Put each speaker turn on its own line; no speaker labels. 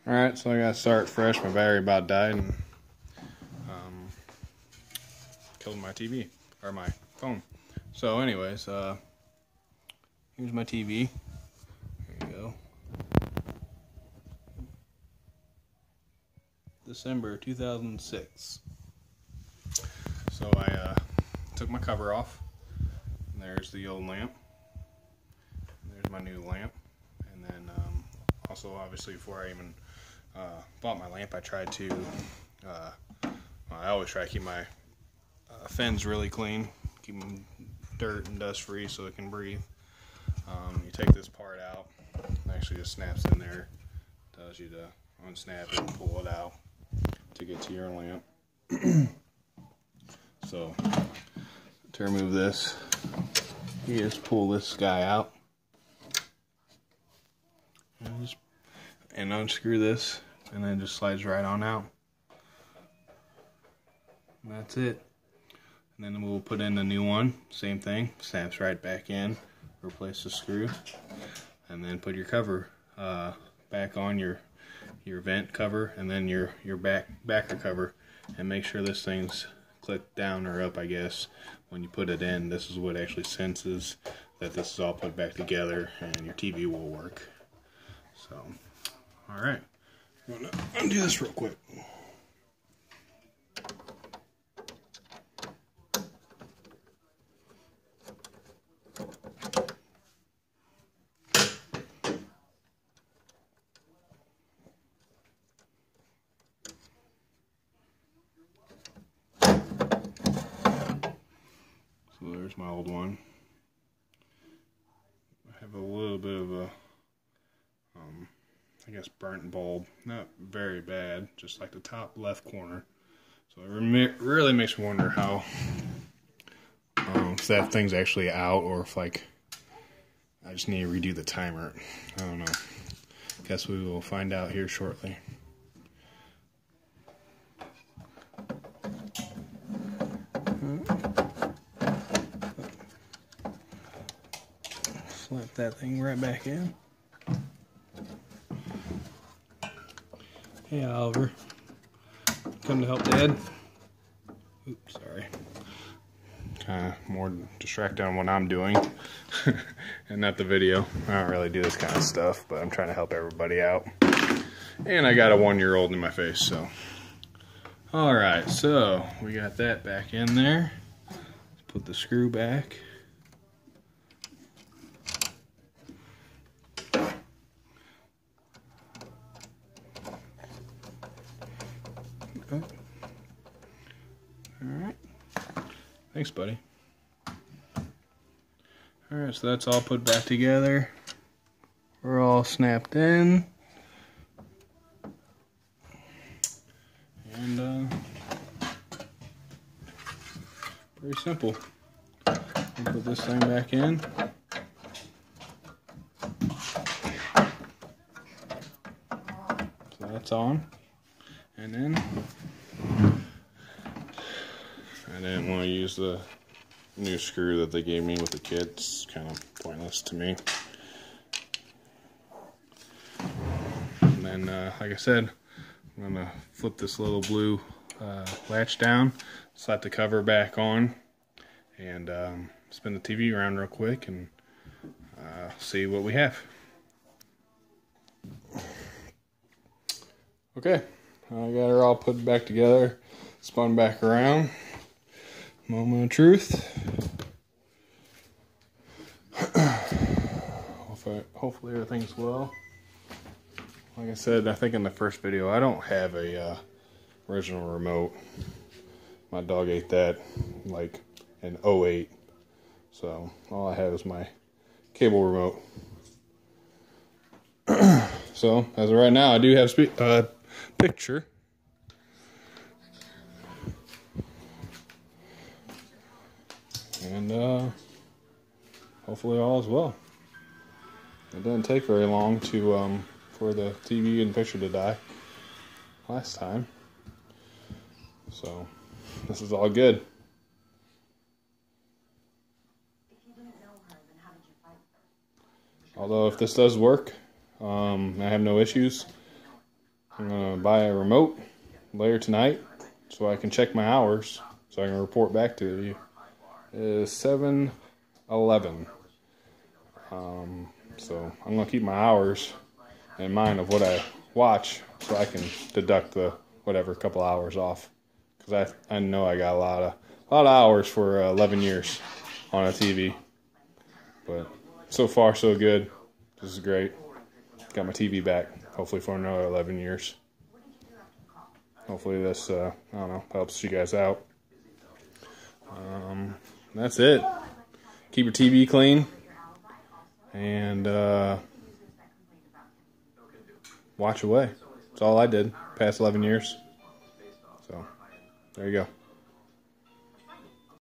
Alright, so I gotta start fresh. My battery about died and killed my TV, or my phone. So anyways, here's my TV. There you go. December 2006. So I took my cover off. And there's the old lamp. There's my new lamp. And then also, obviously, before I even bought my lamp, I tried to, I always try to keep my fins really clean, keep them dirt and dust free so it can breathe. You take this part out, it actually just snaps in there, tells you to unsnap it and pull it out to get to your lamp. So to remove this, you just pull this guy out and unscrew this, and then it just slides right on out. And that's it. And then we'll put in a new one, same thing, snaps right back in, replace the screw, and then put your cover back on, your vent cover, and then your backer cover, and make sure this thing's clicked down or up, I guess. When you put it in, this is what actually senses that this is all put back together and your TV will work. So, alright, I'm gonna undo this real quick. So there's my old one. I have a little bit of a, I guess, burnt bulb. Not very bad, just like the top left corner. So it really makes me wonder how, if that thing's actually out or if, like, I just need to redo the timer. I don't know. Guess we will find out here shortly. Slap that thing right back in. Hey, Oliver. Come to help Dad. Oops, sorry. Kind of more distracted on what I'm doing and not the video. I don't really do this kind of stuff, but I'm trying to help everybody out. And I got a 1-year-old in my face, so. Alright, so we got that back in there. Let's put the screw back. Alright. Thanks, buddy. Alright, so that's all put back together. We're all snapped in. And, pretty simple. We'll put this thing back in. So that's on. And then I didn't want to use the new screw that they gave me with the kit. It's kind of pointless to me. And then, like I said, I'm going to flip this little blue latch down, slap the cover back on, and spin the TV around real quick and see what we have. Okay, I got her all put back together, spun back around. Moment of truth. Hopefully everything's well. Like I said, I think in the first video, I don't have a original remote. My dog ate that like in 08. So all I have is my cable remote. So as of right now, I do have a picture. And hopefully all is well. It didn't take very long to for the TV and picture to die last time. So this is all good. Although if this does work, I have no issues. I'm going to buy a remote later tonight so I can check my hours so I can report back to you. It is 7:11. So I'm going to keep my hours in mind of what I watch so I can deduct the whatever couple hours off. Because I know I got a lot of hours for 11 years on a TV. But so far so good. This is great. Got my TV back, hopefully for another 11 years. Hopefully this, I don't know, helps you guys out. That's it. Keep your TV clean. And watch away. That's all I did past 11 years. So, there you go.